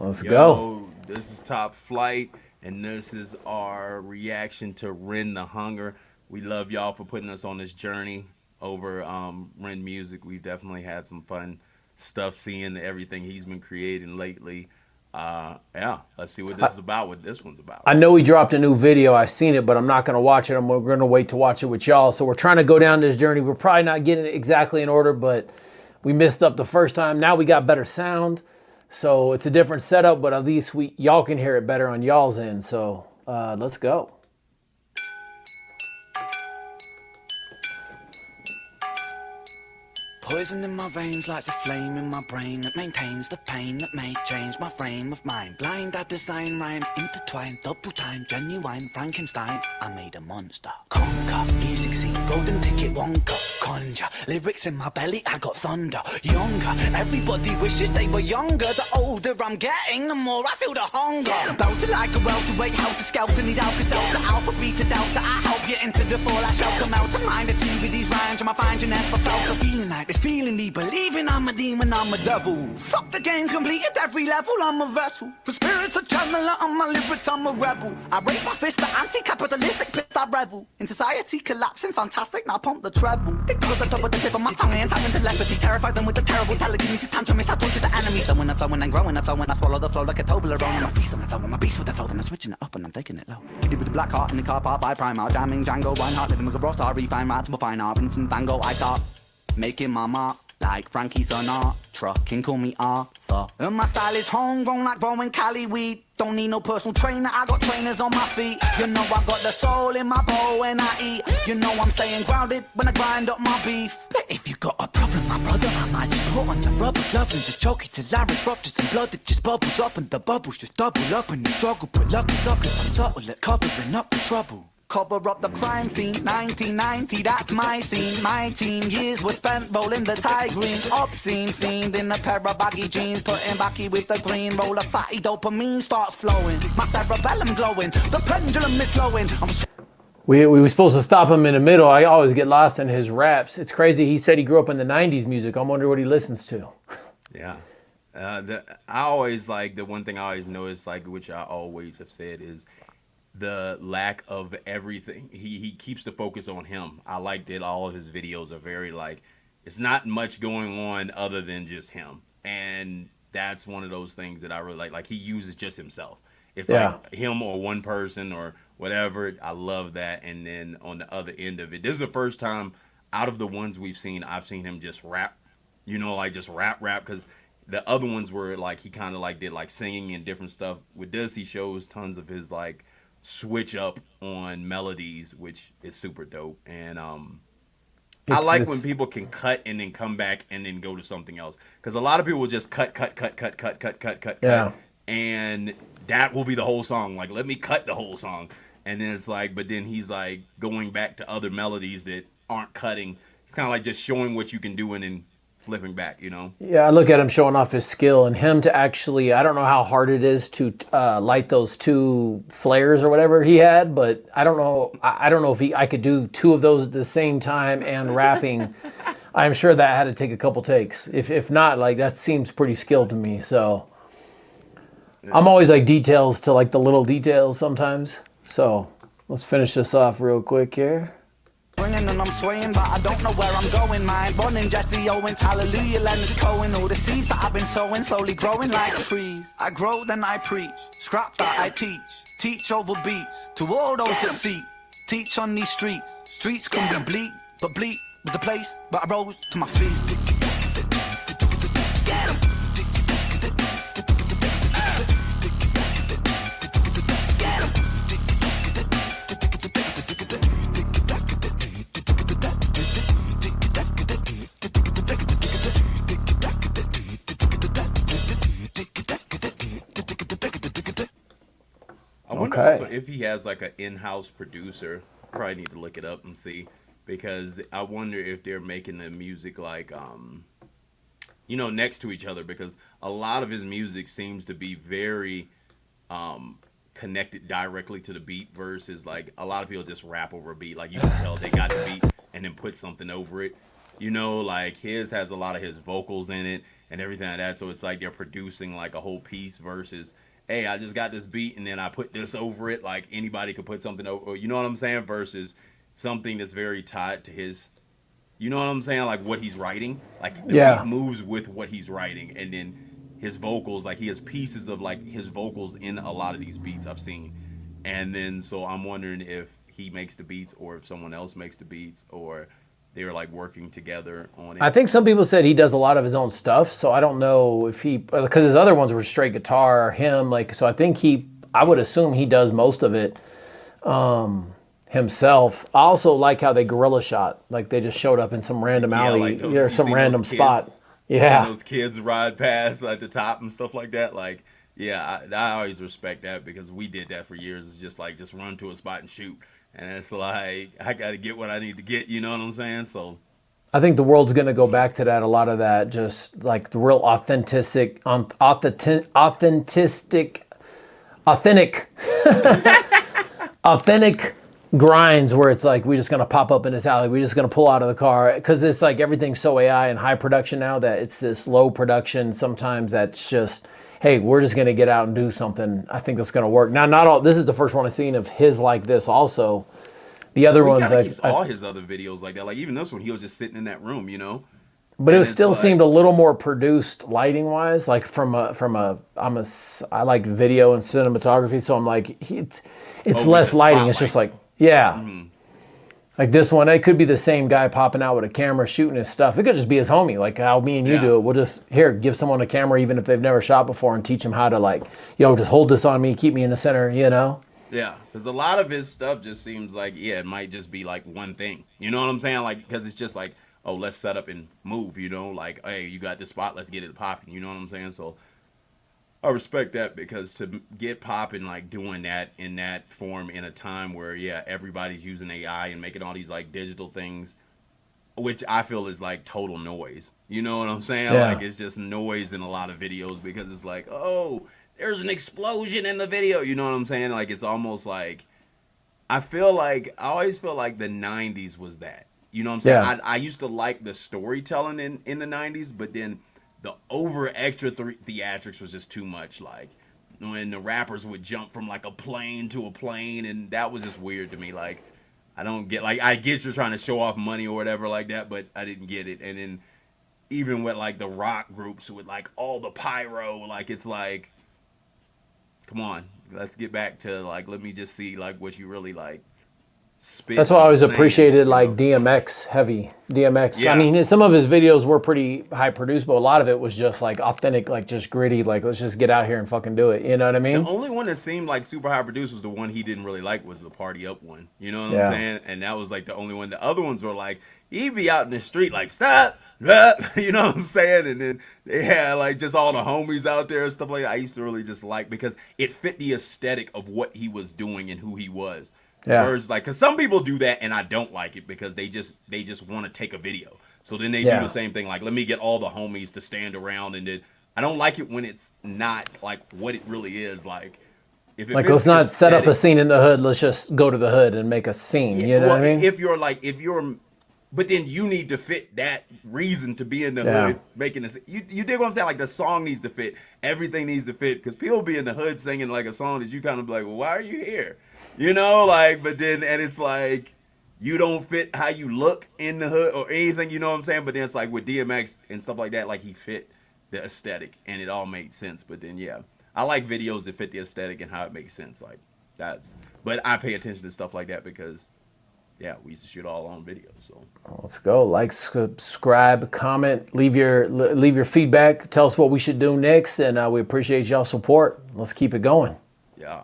Let's go. Yo, this is Top Flight, and this is our reaction to Ren the Hunger. We love y'all for putting us on this journey over Ren music. We've definitely had some fun stuff seeing everything he's been creating lately. Yeah, let's see what this is about, what this one's about. I know he dropped a new video. I've seen it, but I'm not going to watch it. We're going to wait to watch it with y'all. So we're trying to go down this journey. We're probably not getting it exactly in order, but we missed up the first time. Now we got better sound. So it's a different setup, but at least y'all can hear it better on y'all's end. So let's go. Poison in my veins lights a flame in my brain that maintains the pain that may change my frame of mind. Blind, I design rhymes intertwined, double time, genuine Frankenstein. I made a monster. Conquer, music scene, golden ticket, Wonka, conjure. Lyrics in my belly, I got thunder. Younger, everybody wishes they were younger. The older I'm getting, the more I feel the hunger. Bouncing like a welterweight, how to scout and need Alka-Seltzer, alpha, beta, delta. I help you into the fall, I shall come out to mind. It's with these rhymes, I find you never felt a feeling like this. Feeling me, believing I'm a demon, I'm a devil. Fuck the game, completed every level, I'm a vessel. For spirits a channeler, on my lyrics, I'm a rebel. I raise my fist, the anti-capitalistic pit, I revel. In society collapsing, fantastic, now pump the treble. Tick to the top of the tip of my tongue and tapping telepathy. Terrified them with the terrible telekinesis, tantrumist, I torture the enemy. So when I'm flowing and growing, I flow when I swallow the flow like a Toblerone. I'm feasting and flowing, my beast with the flow, then I'm switching it up and I'm taking it low. Kitty with the black heart in the car park by Primark, jamming Django, Reinhardt, living with a raw star, refine rats, we'll find art, Vincent Van Gogh, I start making my mark. Like Frankie Sinatra, can call me Arthur. And my style is homegrown like growing Cali weed. Don't need no personal trainer, I got trainers on my feet. You know I got the soul in my bowl when I eat. You know I'm staying grounded when I grind up my beef. But if you got a problem, my brother, I might just put on some rubber gloves and just choke it till I rupture some blood that just bubbles up. And the bubbles just double up and you struggle. But lucky suckers, I'm subtle at covering up the trouble. Cover up the crime scene, 1990, that's my scene. My teen years were spent rolling the Thai green. Obscene fiend in a pair of baggy jeans, putting backy with the green. Roll a fatty, dopamine starts flowing. My cerebellum glowing, the pendulum is slowing. We were supposed to stop him in the middle. I always get lost in his raps. It's crazy. He said he grew up in the 90s music. I'm wondering what he listens to. Yeah. I always like, the one thing I always notice, like, which I always have said, is the lack of everything. He keeps the focus on him. I like that all of his videos are very like, it's not much going on other than just him. And that's one of those things that I really like. Like, he uses just himself. It's like him or one person or whatever. I love that. And then on the other end of it, this is the first time out of the ones we've seen, I've seen him just rap, like just rap, because the other ones were like, he kind of like did like singing and different stuff. With this, he shows tons of his like switch up on melodies, which is super dope. And I like when people can cut and then come back and then go to something else, because a lot of people will just cut, and that will be the whole song. Like, let me cut the whole song, and then it's like, but then he's like going back to other melodies that aren't cutting. It's kind of like just showing what you can do and then flipping back, Yeah, I look at him showing off his skill, and him to actually, I don't know how hard it is to light those two flares or whatever he had, but I don't know if I could do two of those at the same time and rapping. I'm sure that had to take a couple takes. If not, like, that seems pretty skilled to me. So I'm always like details to like the little details sometimes. So let's finish this off real quick here. And I'm swaying, but I don't know where I'm going. Mine running Jesse Owens, hallelujah, Leonard Cohen. All the seeds that I've been sowing, slowly growing like trees. I grow, then I preach. Scrap that I teach over beats. To all those that seek, teach on these streets. Streets can be bleak, but bleak was the place. But I rose to my feet. I wonder also if he has like an in-house producer. Probably need to look it up and see, because I wonder if they're making the music like next to each other, because a lot of his music seems to be very connected directly to the beat, versus like a lot of people just rap over a beat. Like, you can tell they got the beat and then put something over it. Like his has a lot of his vocals in it, and everything like that. So it's like they're producing like a whole piece versus, hey, I just got this beat and then I put this over it. Like anybody could put something over, you know what I'm saying? Versus something that's very tied to his, you know what I'm saying? Like what he's writing. Like the beat moves with what he's writing, and then his vocals, like he has pieces of like his vocals in a lot of these beats I've seen. And then so I'm wondering if he makes the beats or if someone else makes the beats or they're like working together on it. I think some people said he does a lot of his own stuff, so I don't know if he, because his other ones were straight guitar, him, like, so I think I would assume he does most of it himself. I also like how they guerrilla shot, like they just showed up in some random alley or some random spot. Yeah. Those kids ride past at the top and stuff like that. Like, yeah, I always respect that because we did that for years. It's just like, just run to a spot and shoot. And it's like, I got to get what I need to get, you know what I'm saying? So I think the world's going to go back to that, a lot of that, just like the real authentic grinds where it's like, we're just going to pop up in this alley. We're just going to pull out of the car. Because it's like everything's so AI and high production now that it's this low production. Sometimes that's just, hey, we're just going to get out and do something. I think that's going to work. Now, not all, this is the first one I've seen of his like this also. The other ones, keeps all his other videos like that. Like even this one, he was just sitting in that room, you know. But it still seemed a little more produced lighting wise, like I like video and cinematography, so I'm like, it's less lighting. It's just like, yeah. Mm-hmm. Like this one, it could be the same guy popping out with a camera shooting his stuff. It could just be his homie, like how me and you do it. We'll just, give someone a camera even if they've never shot before and teach them how to like, just hold this on me, keep me in the center, you know? Yeah, because a lot of his stuff just seems like, it might just be like one thing. You know what I'm saying? Like, because it's just like, oh, let's set up and move, you know? Like, hey, you got this spot, let's get it popping. You know what I'm saying? So I respect that because to get popping, like doing that in that form in a time where, everybody's using AI and making all these like digital things, which I feel is like total noise. You know what I'm saying? Yeah. Like, it's just noise in a lot of videos because it's like, oh, there's an explosion in the video. You know what I'm saying? Like, it's almost like, I always feel like the 90s was that. You know what I'm saying? Yeah. I used to like the storytelling in the 90s, but then the over extra theatrics was just too much. Like, when the rappers would jump from like a plane to a plane, and that was just weird to me. Like, I don't get, like, I guess you're trying to show off money or whatever like that, but I didn't get it. And then even with like the rock groups with like all the pyro, like, it's like, come on, let's get back to like, let me just see like what you really like spit. That's why I always appreciated like DMX, heavy DMX. Yeah. I mean, some of his videos were pretty high produced, but a lot of it was just like authentic, like just gritty, like let's just get out here and fucking do it. You know what I mean? The only one that seemed like super high produced was the one he didn't really like, was the Party Up one. You know what I'm saying? And that was like the only one. The other ones were like, he'd be out in the street like, stop, you know what I'm saying? And then they had like just all the homies out there and stuff like that. I used to really just like, because it fit the aesthetic of what he was doing and who he was. Yeah. Whereas like, because some people do that and I don't like it because they just want to take a video. So then they do the same thing, like, let me get all the homies to stand around, and then I don't like it when it's not like what it really is. Like, if it like, let's not set up a scene in the hood. Let's just go to the hood and make a scene. You know what I mean? But then you need to fit that reason to be in the hood making this. You dig what I'm saying? Like, the song needs to fit. Everything needs to fit, because people be in the hood singing like a song that you kind of be like, well, why are you here? You know, like, but then, and it's like, you don't fit how you look in the hood or anything, you know what I'm saying? But then it's like with DMX and stuff like that, like, he fit the aesthetic and it all made sense. But then, I like videos that fit the aesthetic and how it makes sense. Like, but I pay attention to stuff like that because, we used to shoot all on video. So let's go. Like, subscribe, comment, leave your feedback. Tell us what we should do next, and we appreciate y'all's support. Let's keep it going. Yeah.